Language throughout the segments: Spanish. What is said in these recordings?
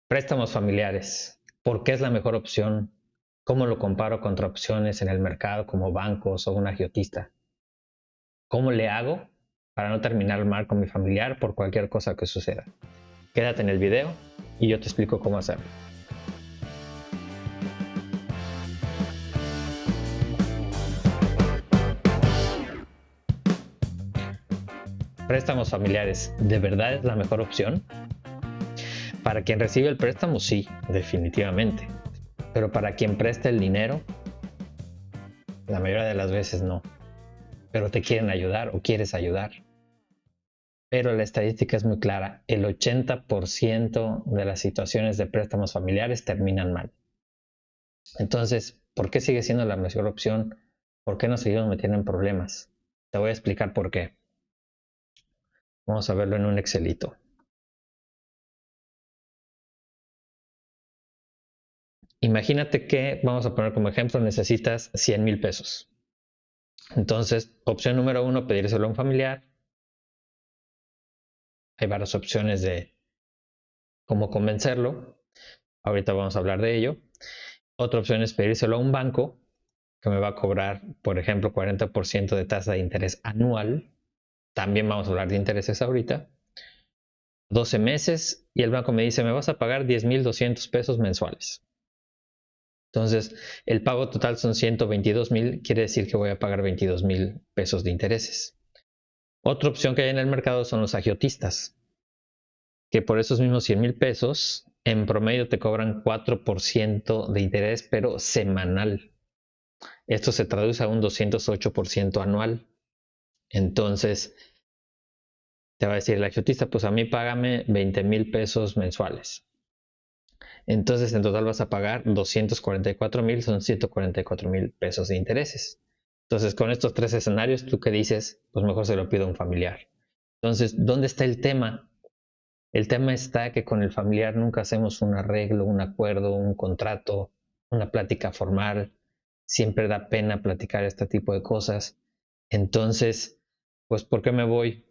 Préstamos familiares. ¿Por qué es la mejor opción? ¿Cómo lo comparo contra opciones en el mercado como bancos o un agiotista? ¿Cómo le hago para no terminar mal con mi familiar por cualquier cosa que suceda? Quédate en el video y yo te explico cómo hacerlo. Préstamos familiares, ¿de verdad es la mejor opción? Para quien recibe el préstamo, sí, definitivamente. Pero para quien presta el dinero, la mayoría de las veces no. Pero te quieren ayudar o quieres ayudar. Pero la estadística es muy clara, el 80% de las situaciones de préstamos familiares terminan mal. Entonces, ¿por qué sigue siendo la mejor opción? ¿Por qué nos seguimos metiendo en problemas? Te voy a explicar por qué. Vamos a verlo en un Excelito. Imagínate que, vamos a poner como ejemplo, necesitas 100,000 pesos. Entonces, opción número 1, pedírselo a un familiar. Hay varias opciones de cómo convencerlo. Ahorita vamos a hablar de ello. Otra opción es pedírselo a un banco que me va a cobrar, por ejemplo, 40% de tasa de interés anual. También vamos a hablar de intereses ahorita. 12 meses y el banco me dice, me vas a pagar 10,200 pesos mensuales. Entonces, el pago total son 122,000, quiere decir que voy a pagar 22,000 pesos de intereses. Otra opción que hay en el mercado son los agiotistas, que por esos mismos 100,000 pesos, en promedio te cobran 4% de interés, pero semanal. Esto se traduce a un 208% anual. Entonces, te va a decir el agiotista, pues a mí págame 20,000 pesos mensuales. Entonces, en total vas a pagar 244,000, son 144,000 pesos de intereses. Entonces, con estos tres escenarios, ¿tú qué dices? Pues mejor se lo pido a un familiar. Entonces, ¿dónde está el tema? El tema está que con el familiar nunca hacemos un arreglo, un acuerdo, un contrato, una plática formal. Siempre da pena platicar este tipo de cosas. Entonces, pues, ¿por qué me voy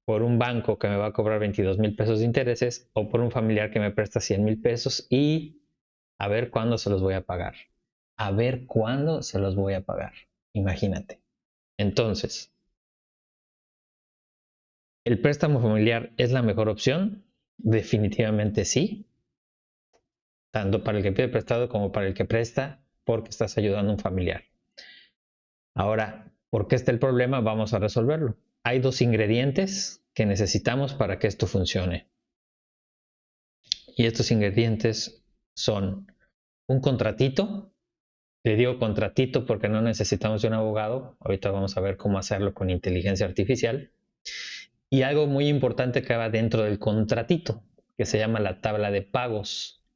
por un banco que me va a cobrar 22,000 pesos de intereses o por un familiar que me presta 100,000 pesos y a ver cuándo se los voy a pagar? A ver cuándo se los voy a pagar. Imagínate. Entonces, ¿el préstamo familiar es la mejor opción? Definitivamente sí, tanto para el que pide prestado como para el que presta, porque estás ayudando a un familiar. Ahora, ¿por qué está el problema? Vamos a resolverlo. Hay dos ingredientes que necesitamos para que esto funcione. Y estos ingredientes son un contratito. Le digo contratito porque no necesitamos de un abogado. Ahorita vamos a ver cómo hacerlo con inteligencia artificial. Y algo muy importante que va dentro del contratito, que se llama la tabla de pagos.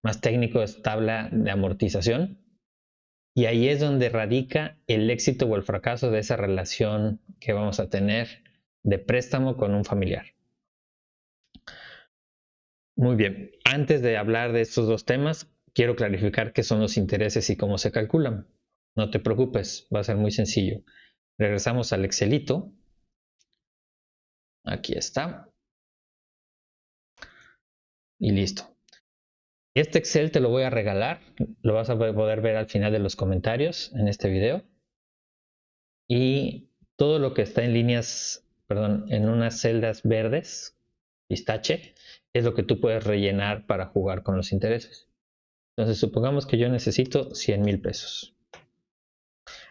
Más técnico es tabla de amortización. Y ahí es donde radica el éxito o el fracaso de esa relación que vamos a tener de préstamo con un familiar. Muy bien, antes de hablar de estos dos temas, quiero clarificar qué son los intereses y cómo se calculan. No te preocupes, va a ser muy sencillo. Regresamos al Excelito. Aquí está. Y listo. Este Excel te lo voy a regalar. Lo vas a poder ver al final de los comentarios en este video. Y todo lo que está en líneas, perdón, en unas celdas verdes, pistache, es lo que tú puedes rellenar para jugar con los intereses. Entonces, supongamos que yo necesito 100,000 pesos.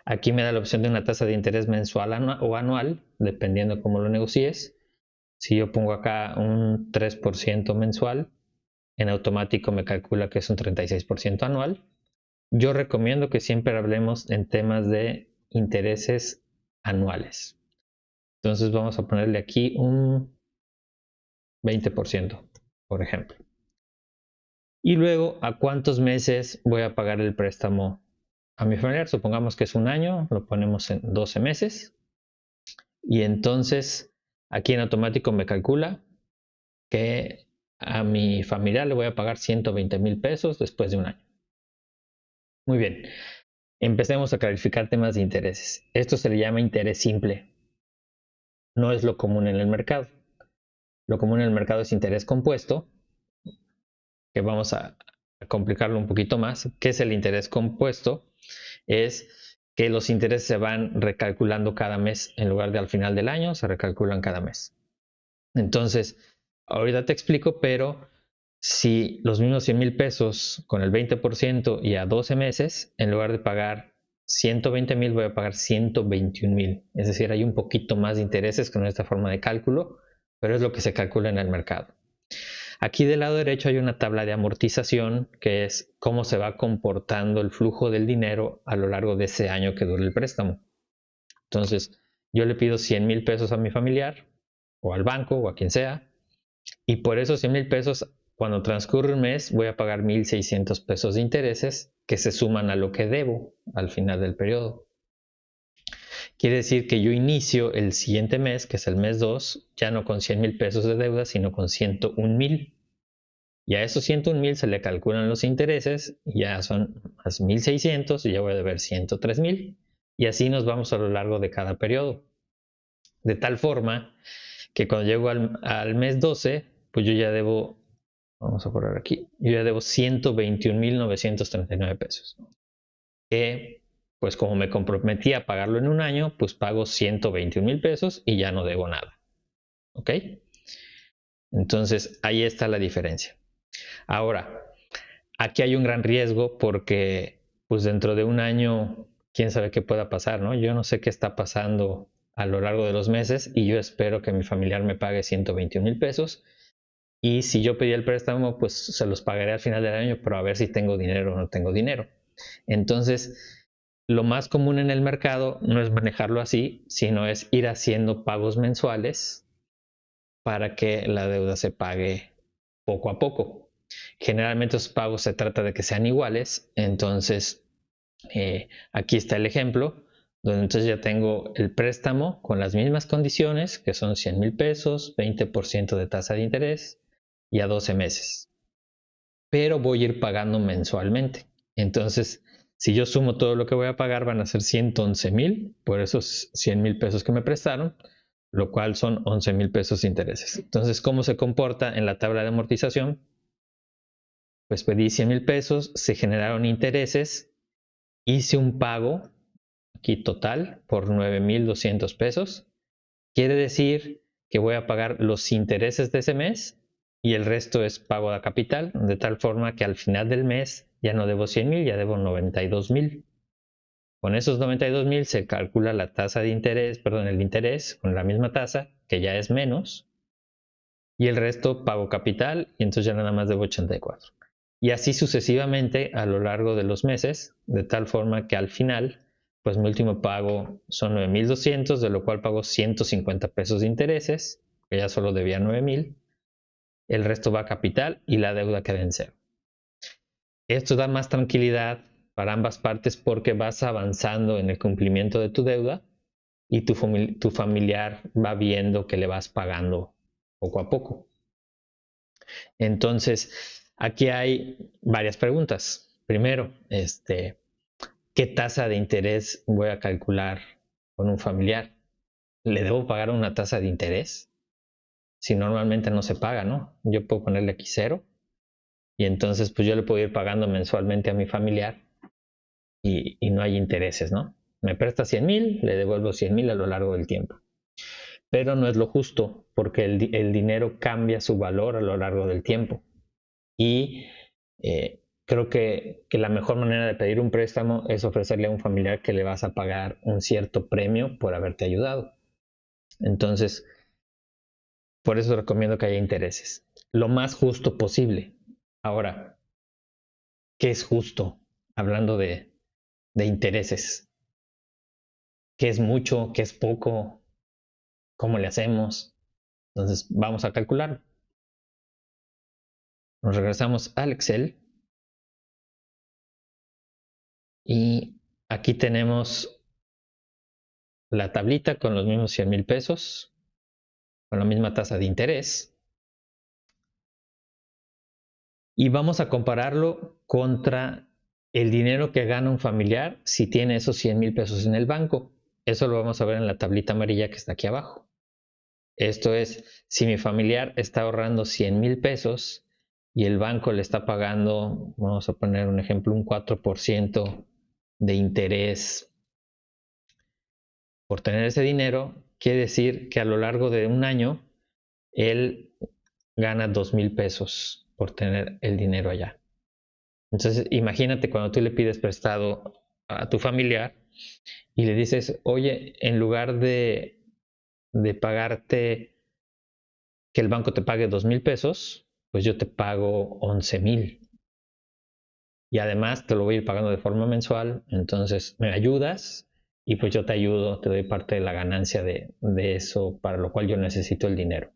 Aquí me da la opción de una tasa de interés mensual o anual, dependiendo cómo lo negocies. Si yo pongo acá un 3% mensual, en automático me calcula que es un 36% anual. Yo recomiendo que siempre hablemos en temas de intereses anuales. Entonces vamos a ponerle aquí un 20%, por ejemplo. Y luego, ¿a cuántos meses voy a pagar el préstamo a mi familiar? Supongamos que es un año, lo ponemos en 12 meses. Y entonces, aquí en automático me calcula que a mi familiar le voy a pagar 120,000 pesos después de un año. Muy bien, empecemos a clarificar temas de intereses. Esto se le llama interés simple. No es lo común en el mercado. Lo común en el mercado es interés compuesto, que vamos a complicarlo un poquito más, ¿qué es el interés compuesto? Es que los intereses se van recalculando cada mes en lugar de al final del año, se recalculan cada mes. Entonces, ahorita te explico, pero si los mismos 100,000 pesos con el 20% y a 12 meses, en lugar de pagar 120,000, voy a pagar 121,000. Es decir, hay un poquito más de intereses con esta forma de cálculo, pero es lo que se calcula en el mercado. Aquí del lado derecho hay una tabla de amortización, que es cómo se va comportando el flujo del dinero a lo largo de ese año que dure el préstamo. Entonces, yo le pido 100,000 pesos a mi familiar, o al banco, o a quien sea, y por esos 100,000 pesos, cuando transcurre un mes, voy a pagar 1,600 pesos de intereses que se suman a lo que debo al final del periodo. Quiere decir que yo inicio el siguiente mes, que es el mes 2, ya no con 100,000 pesos de deuda, sino con 101,000. Y a esos 101,000 se le calculan los intereses, ya son más 1,600 y ya voy a deber 103,000. Y así nos vamos a lo largo de cada periodo. De tal forma que cuando llego al mes 12, pues yo ya debo, vamos a poner aquí, yo ya debo 121,939 pesos. Que, pues como me comprometí a pagarlo en un año, pues pago 121,000 pesos y ya no debo nada. ¿Ok? Entonces ahí está la diferencia. Ahora, aquí hay un gran riesgo porque pues dentro de un año, quién sabe qué pueda pasar, ¿no? Yo no sé qué está pasando a lo largo de los meses y yo espero que mi familiar me pague 121,000 pesos. Y si yo pedí el préstamo, pues se los pagaré al final del año, pero a ver si tengo dinero o no tengo dinero. Entonces, lo más común en el mercado no es manejarlo así, sino es ir haciendo pagos mensuales para que la deuda se pague poco a poco. Generalmente esos pagos se trata de que sean iguales, entonces aquí está el ejemplo, donde entonces ya tengo el préstamo con las mismas condiciones, que son 100,000 pesos, 20% de tasa de interés y a 12 meses. Pero voy a ir pagando mensualmente. Entonces, si yo sumo todo lo que voy a pagar, van a ser 111,000 por esos 100,000 pesos que me prestaron, lo cual son 11,000 pesos de intereses. Entonces, ¿cómo se comporta en la tabla de amortización? Pues pedí 100,000 pesos, se generaron intereses, hice un pago aquí total por 9,200 pesos. Quiere decir que voy a pagar los intereses de ese mes y el resto es pago de capital, de tal forma que al final del mes ya no debo 100,000, ya debo 92,000. Con esos 92,000 se calcula la tasa de interés, perdón, el interés con la misma tasa, que ya es menos, y el resto pago capital, y entonces ya nada más debo 84. Y así sucesivamente a lo largo de los meses, de tal forma que al final, pues mi último pago son 9,200, de lo cual pago 150 pesos de intereses, que ya solo debía 9,000. El resto va a capital y la deuda queda en cero. Esto da más tranquilidad para ambas partes porque vas avanzando en el cumplimiento de tu deuda y tu familiar va viendo que le vas pagando poco a poco. Entonces, aquí hay varias preguntas. Primero, ¿qué tasa de interés voy a calcular con un familiar? ¿Le debo pagar una tasa de interés? Si normalmente no se paga, ¿no? Yo puedo ponerle aquí 0 y entonces pues yo le puedo ir pagando mensualmente a mi familiar y no hay intereses, ¿no? Me presta 100,000, le devuelvo 100,000 a lo largo del tiempo. Pero no es lo justo porque el dinero cambia su valor a lo largo del tiempo. Y creo que la mejor manera de pedir un préstamo es ofrecerle a un familiar que le vas a pagar un cierto premio por haberte ayudado. Entonces, por eso recomiendo que haya intereses. Lo más justo posible. Ahora, ¿qué es justo? Hablando de intereses. ¿Qué es mucho? ¿Qué es poco? ¿Cómo le hacemos? Entonces, vamos a calcular. Nos regresamos al Excel. Y aquí tenemos la tablita con los mismos 100,000 pesos, con la misma tasa de interés. Y vamos a compararlo contra el dinero que gana un familiar si tiene esos 100,000 pesos en el banco. Eso lo vamos a ver en la tablita amarilla que está aquí abajo. Esto es, si mi familiar está ahorrando 100,000 pesos y el banco le está pagando, vamos a poner un ejemplo, un 4% de interés por tener ese dinero, quiere decir que a lo largo de un año él gana 2,000 pesos por tener el dinero allá. Entonces, imagínate cuando tú le pides prestado a tu familiar y le dices, oye, en lugar de pagarte, que el banco te pague 2,000 pesos, pues yo te pago 11,000. Y además te lo voy a ir pagando de forma mensual, entonces me ayudas y pues yo te ayudo, te doy parte de la ganancia de eso, para lo cual yo necesito el dinero.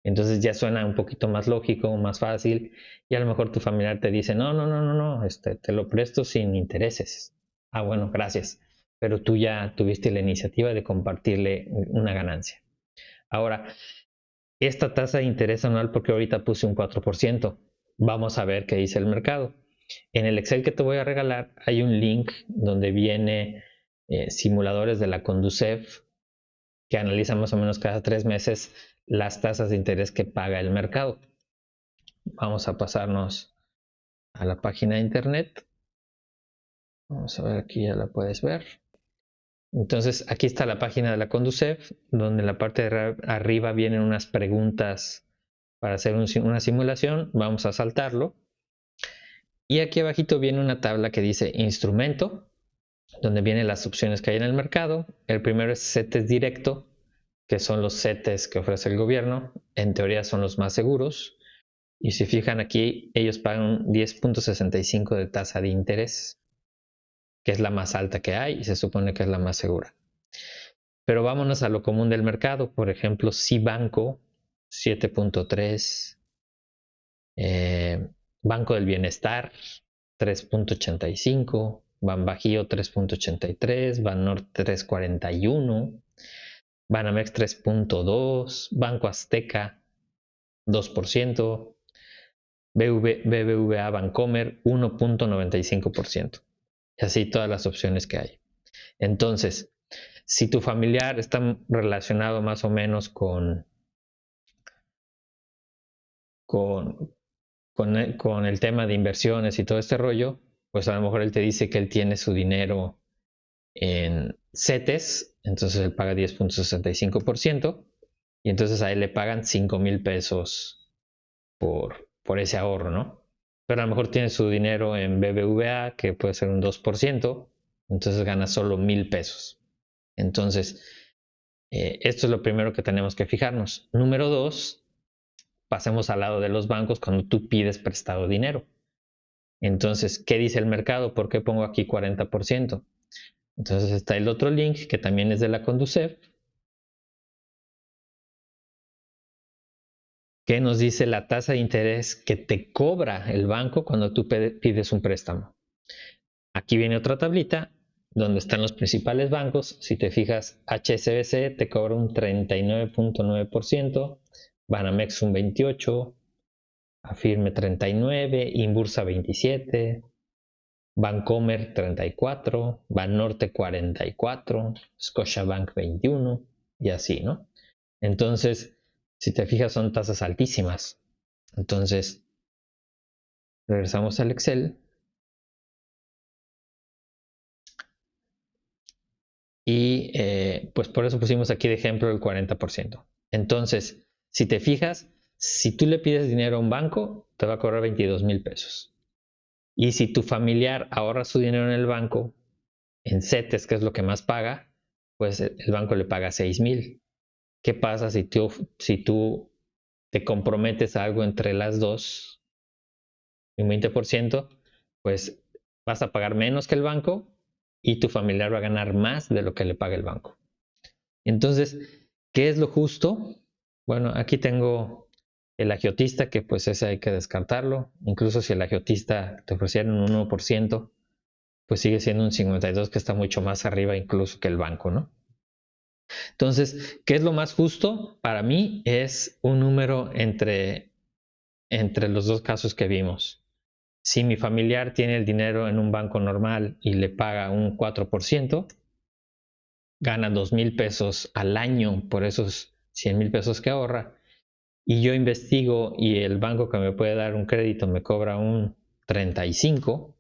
Entonces ya suena un poquito más lógico, más fácil, y a lo mejor tu familiar te dice, no, te lo presto sin intereses. Ah, bueno, gracias. Pero tú ya tuviste la iniciativa de compartirle una ganancia. Ahora, esta tasa de interés anual, porque ahorita puse un 4%, vamos a ver qué dice el mercado. En el Excel que te voy a regalar hay un link donde viene simuladores de la Conducef que analizan más o menos cada 3 meses las tasas de interés que paga el mercado. Vamos a pasarnos a la página de internet. Vamos a ver, aquí ya la puedes ver. Entonces, aquí está la página de la Conducef, donde en la parte de arriba vienen unas preguntas para hacer una simulación. Vamos a saltarlo. Y aquí abajito viene una tabla que dice instrumento, donde vienen las opciones que hay en el mercado. El primero es CETES directo, que son los CETES que ofrece el gobierno. En teoría son los más seguros. Y si fijan aquí, ellos pagan 10.65 de tasa de interés, que es la más alta que hay y se supone que es la más segura. Pero vámonos a lo común del mercado. Por ejemplo, Cibanco, 7.3. Banco del Bienestar, 3.85. Banbajío, 3.83. Banorte, 3.41. Banamex, 3.2. Banco Azteca, 2%. BBVA Bancomer, 1.95%. Y así todas las opciones que hay. Entonces, si tu familiar está relacionado más o menos con el tema de inversiones y todo este rollo, pues a lo mejor él te dice que él tiene su dinero en CETES, entonces él paga 10.65%, y entonces a él le pagan 5,000 pesos por ese ahorro, ¿no? Pero a lo mejor tiene su dinero en BBVA, que puede ser un 2%, entonces gana solo 1,000 pesos. Entonces, esto es lo primero que tenemos que fijarnos. Número 2, pasemos al lado de los bancos cuando tú pides prestado dinero. Entonces, ¿qué dice el mercado? ¿Por qué pongo aquí 40%? Entonces está el otro link que también es de la Conducef, que nos dice la tasa de interés que te cobra el banco cuando tú pides un préstamo. Aquí viene otra tablita donde están los principales bancos. Si te fijas, HSBC te cobra un 39.9%, Banamex un 28%, Afirme 39%, Inbursa 27%, Bancomer 34%, Banorte 44%, Scotiabank 21% y así, ¿no? Entonces, si te fijas, son tasas altísimas. Entonces, regresamos al Excel. Y pues por eso pusimos aquí de ejemplo el 40%. Entonces, si te fijas, si tú le pides dinero a un banco, te va a cobrar 22,000 pesos. Y si tu familiar ahorra su dinero en el banco, en CETES, que es lo que más paga, pues el banco le paga 6,000. ¿Qué pasa si tú te comprometes a algo entre las dos, un 20%, pues vas a pagar menos que el banco y tu familiar va a ganar más de lo que le paga el banco? Entonces, ¿qué es lo justo? Bueno, aquí tengo el agiotista, que pues ese hay que descartarlo. Incluso si el agiotista te ofreciera un 1%, pues sigue siendo un 52%, que está mucho más arriba incluso que el banco, ¿no? Entonces, ¿qué es lo más justo? Para mí es un número entre los dos casos que vimos. Si mi familiar tiene el dinero en un banco normal y le paga un 4%, gana 2,000 pesos al año por esos 100,000 pesos que ahorra. y yo investigo y el banco que me puede dar un crédito me cobra un 35,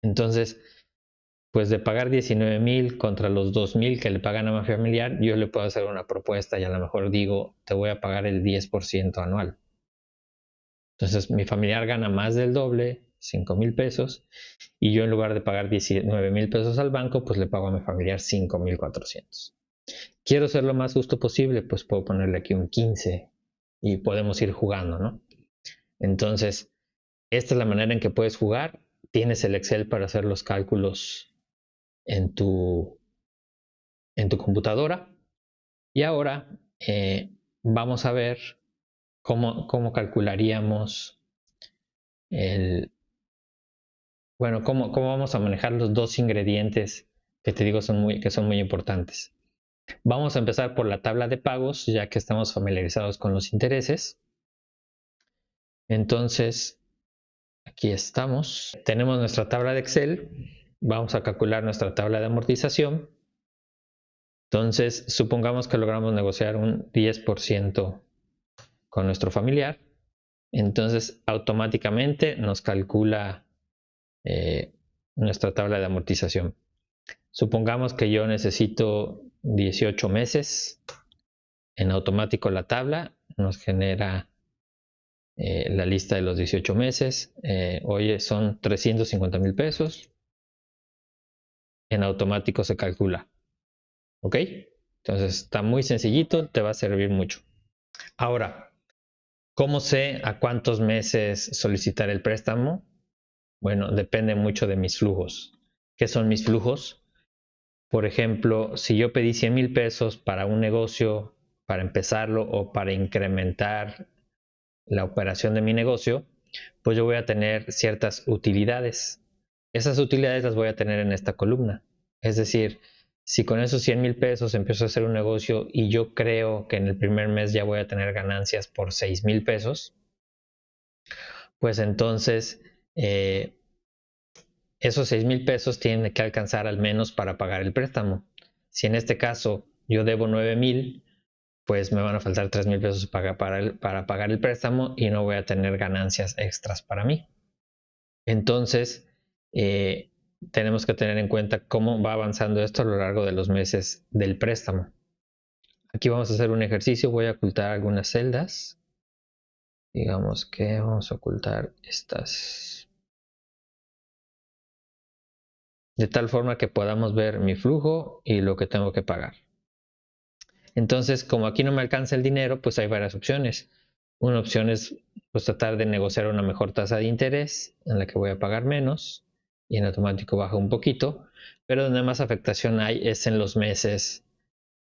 entonces pues de pagar 19,000 contra los 2,000 que le pagan a mi familiar, yo le puedo hacer una propuesta y a lo mejor digo, te voy a pagar el 10% anual. Entonces mi familiar gana más del doble, 5,000 pesos, y yo en lugar de pagar 19,000 pesos al banco, pues le pago a mi familiar 5,400. Quiero ser lo más justo posible, pues puedo ponerle aquí un 15 y podemos ir jugando, ¿no? Entonces, esta es la manera en que puedes jugar. Tienes el Excel para hacer los cálculos en tu, en tu computadora. Y ahora vamos a ver cómo calcularíamos cómo vamos a manejar los dos ingredientes que te digo que son muy importantes. Vamos a empezar por la tabla de pagos, ya que estamos familiarizados con los intereses. Entonces, aquí estamos. Tenemos nuestra tabla de Excel. Vamos a calcular nuestra tabla de amortización. Entonces, supongamos que logramos negociar un 10% con nuestro familiar. Entonces, automáticamente nos calcula nuestra tabla de amortización. Supongamos que yo necesito 18 meses. En automático la tabla nos genera la lista de los 18 meses. Oye, son 350,000 pesos. En automático se calcula. ¿Ok? Entonces está muy sencillito, te va a servir mucho. Ahora, ¿cómo sé a cuántos meses solicitar el préstamo? Bueno, depende mucho de mis flujos. ¿Qué son mis flujos? Por ejemplo, si yo pedí 100,000 pesos para un negocio, para empezarlo o para incrementar la operación de mi negocio, pues yo voy a tener ciertas utilidades. Esas utilidades las voy a tener en esta columna. Es decir, si con esos 100,000 pesos empiezo a hacer un negocio y yo creo que en el primer mes ya voy a tener ganancias por 6,000 pesos, pues entonces esos 6,000 pesos tienen que alcanzar al menos para pagar el préstamo. Si en este caso yo debo 9,000, pues me van a faltar 3,000 pesos para pagar el préstamo y no voy a tener ganancias extras para mí. Entonces, tenemos que tener en cuenta cómo va avanzando esto a lo largo de los meses del préstamo. Aquí vamos a hacer un ejercicio, voy a ocultar algunas celdas. Digamos que vamos a ocultar estas. De tal forma que podamos ver mi flujo y lo que tengo que pagar. Entonces, como aquí no me alcanza el dinero, pues hay varias opciones. Una opción es pues, tratar de negociar una mejor tasa de interés en la que voy a pagar menos y en automático baja un poquito, pero donde más afectación hay es en los meses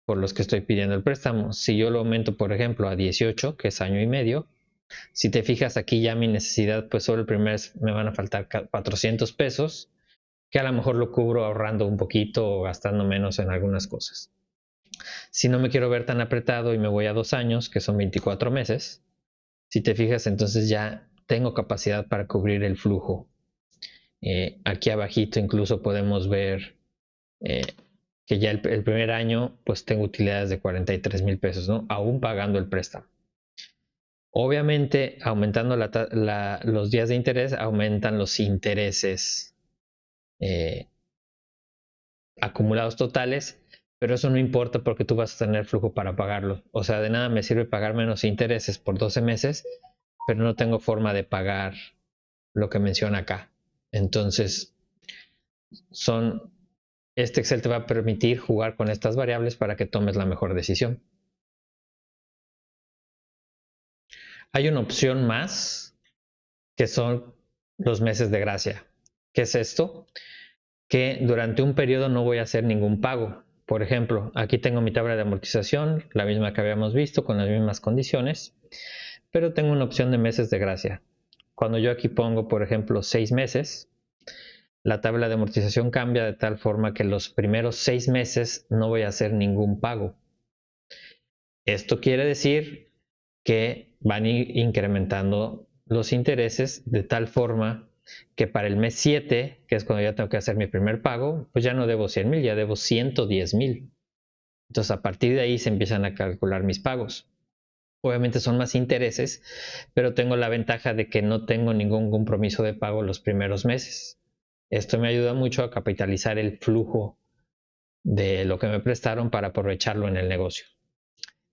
por los que estoy pidiendo el préstamo. Si yo lo aumento, por ejemplo, a 18, que es año y medio, si te fijas aquí ya mi necesidad, pues solo el primer mes me van a faltar 400 pesos, que a lo mejor lo cubro ahorrando un poquito o gastando menos en algunas cosas. Si no me quiero ver tan apretado y me voy a 2 años, que son 24 meses, si te fijas, entonces ya tengo capacidad para cubrir el flujo. Aquí abajito incluso podemos ver que ya el primer año pues tengo utilidades de 43,000 pesos, ¿no? Aún pagando el préstamo. Obviamente, aumentando los días de interés, aumentan los intereses acumulados totales, pero eso no importa porque tú vas a tener flujo para pagarlo. O sea, de nada me sirve pagar menos intereses por 12 meses, pero no tengo forma de pagar lo que menciona acá. Entonces, este Excel te va a permitir jugar con estas variables para que tomes la mejor decisión. Hay una opción más que son los meses de gracia. ¿Qué es esto? Que durante un periodo no voy a hacer ningún pago. Por ejemplo, aquí tengo mi tabla de amortización, la misma que habíamos visto, con las mismas condiciones, pero tengo una opción de meses de gracia. Cuando yo aquí pongo, por ejemplo, 6 meses, la tabla de amortización cambia de tal forma que los primeros 6 meses no voy a hacer ningún pago. Esto quiere decir que van a ir incrementando los intereses de tal forma que para el mes 7, que es cuando ya tengo que hacer mi primer pago, pues ya no debo 100,000, ya debo 110,000. Entonces a partir de ahí se empiezan a calcular mis pagos. Obviamente son más intereses, pero tengo la ventaja de que no tengo ningún compromiso de pago los primeros meses. Esto me ayuda mucho a capitalizar el flujo de lo que me prestaron para aprovecharlo en el negocio.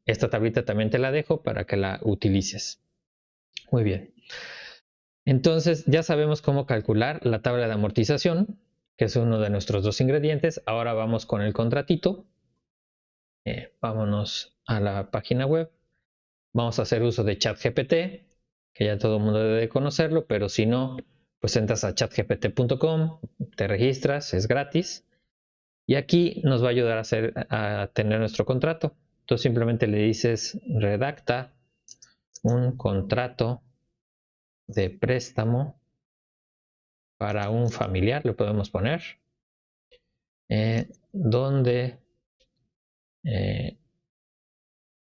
Esta tablita también te la dejo para que la utilices. Muy bien. Entonces ya sabemos cómo calcular la tabla de amortización, que es uno de nuestros 2 ingredientes. Ahora vamos con el contratito. Vámonos a la página web. Vamos a hacer uso de ChatGPT, que ya todo el mundo debe conocerlo, pero si no, pues entras a chatgpt.com, te registras, es gratis. Y aquí nos va a ayudar a tener nuestro contrato. Entonces simplemente le dices redacta un contrato de préstamo para un familiar, le podemos poner, donde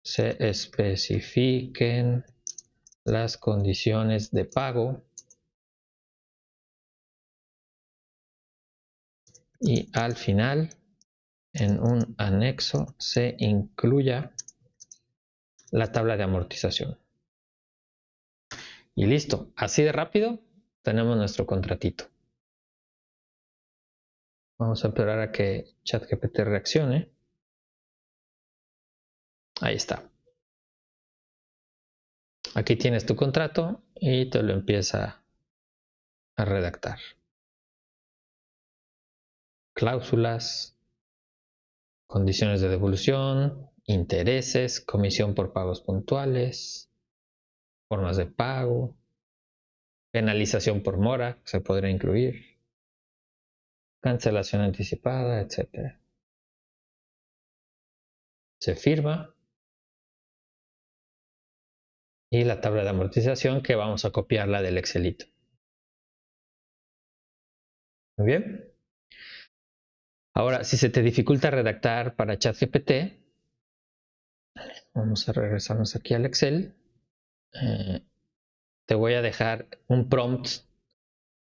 se especifiquen las condiciones de pago y al final en un anexo se incluya la tabla de amortización. Y listo, así de rápido tenemos nuestro contratito. Vamos a esperar a que ChatGPT reaccione. Ahí está. Aquí tienes tu contrato y te lo empieza a redactar. Cláusulas, condiciones de devolución, intereses, comisión por pagos puntuales, formas de pago, penalización por mora, se podría incluir, cancelación anticipada, etc. Se firma y la tabla de amortización que vamos a copiarla del Excelito. Muy bien. Ahora, si se te dificulta redactar para ChatGPT, vamos a regresarnos aquí al Excel. Te voy a dejar un prompt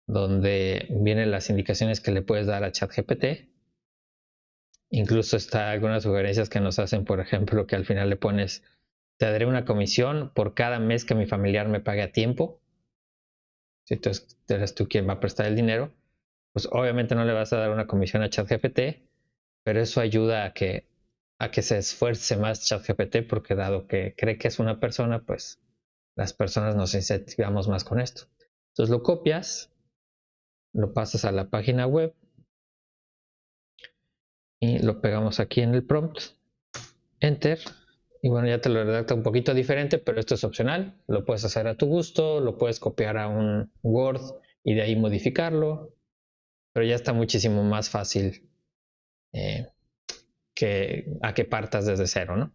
donde vienen las indicaciones que le puedes dar a ChatGPT. Incluso está algunas sugerencias que nos hacen, por ejemplo, que al final le pones, te daré una comisión por cada mes que mi familiar me pague a tiempo. Si tú eres tú quien va a prestar el dinero, pues obviamente no le vas a dar una comisión a ChatGPT, pero eso ayuda a que se esfuerce más ChatGPT, porque dado que cree que es una persona, pues las personas nos incentivamos más con esto. Entonces lo copias, lo pasas a la página web y lo pegamos aquí en el prompt, enter, y bueno, ya te lo redacta un poquito diferente, pero esto es opcional, lo puedes hacer a tu gusto, lo puedes copiar a un Word y de ahí modificarlo, pero ya está muchísimo más fácil que partas desde cero, ¿no?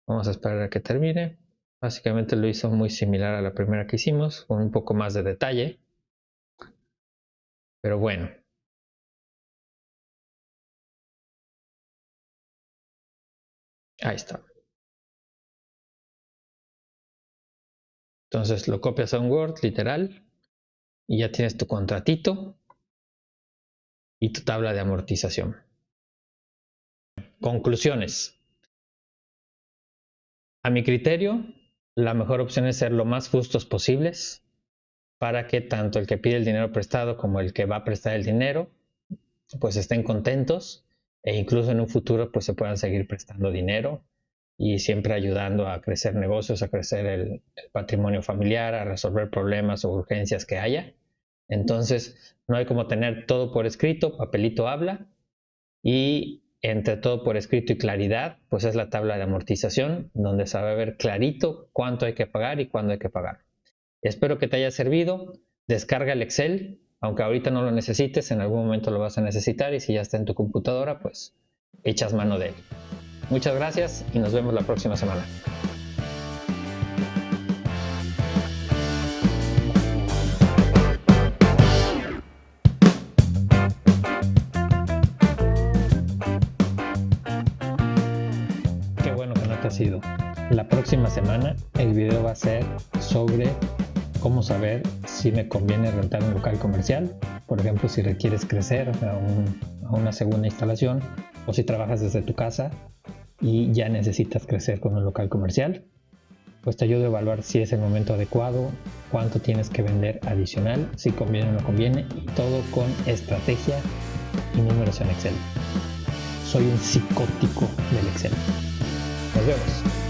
Vamos a esperar a que termine. Básicamente lo hizo muy similar a la primera que hicimos, con un poco más de detalle, pero bueno. Ahí está. Entonces lo copias a un Word, literal, y ya tienes tu contratito y tu tabla de amortización. Conclusiones. A mi criterio, la mejor opción es ser lo más justos posibles para que tanto el que pide el dinero prestado como el que va a prestar el dinero pues estén contentos e incluso en un futuro pues se puedan seguir prestando dinero y siempre ayudando a crecer negocios, a crecer el patrimonio familiar, a resolver problemas o urgencias que haya. Entonces no hay como tener todo por escrito, papelito habla, y entre todo por escrito y claridad pues es la tabla de amortización donde se va a ver clarito cuánto hay que pagar y cuándo hay que pagar. Espero que te haya servido. Descarga el Excel, aunque ahorita no lo necesites, en algún momento lo vas a necesitar y si ya está en tu computadora pues echas mano de él. Muchas gracias y nos vemos la próxima semana. Qué bueno que no te has ido. La próxima semana el video va a ser sobre cómo saber si me conviene rentar un local comercial, por ejemplo si requieres crecer a una segunda instalación o si trabajas desde tu casa y ya necesitas crecer con un local comercial. pues te ayudo a evaluar si es el momento adecuado, cuánto tienes que vender adicional, si conviene o no conviene, y todo con estrategia y números en Excel. Soy un psicótico del Excel. Nos vemos.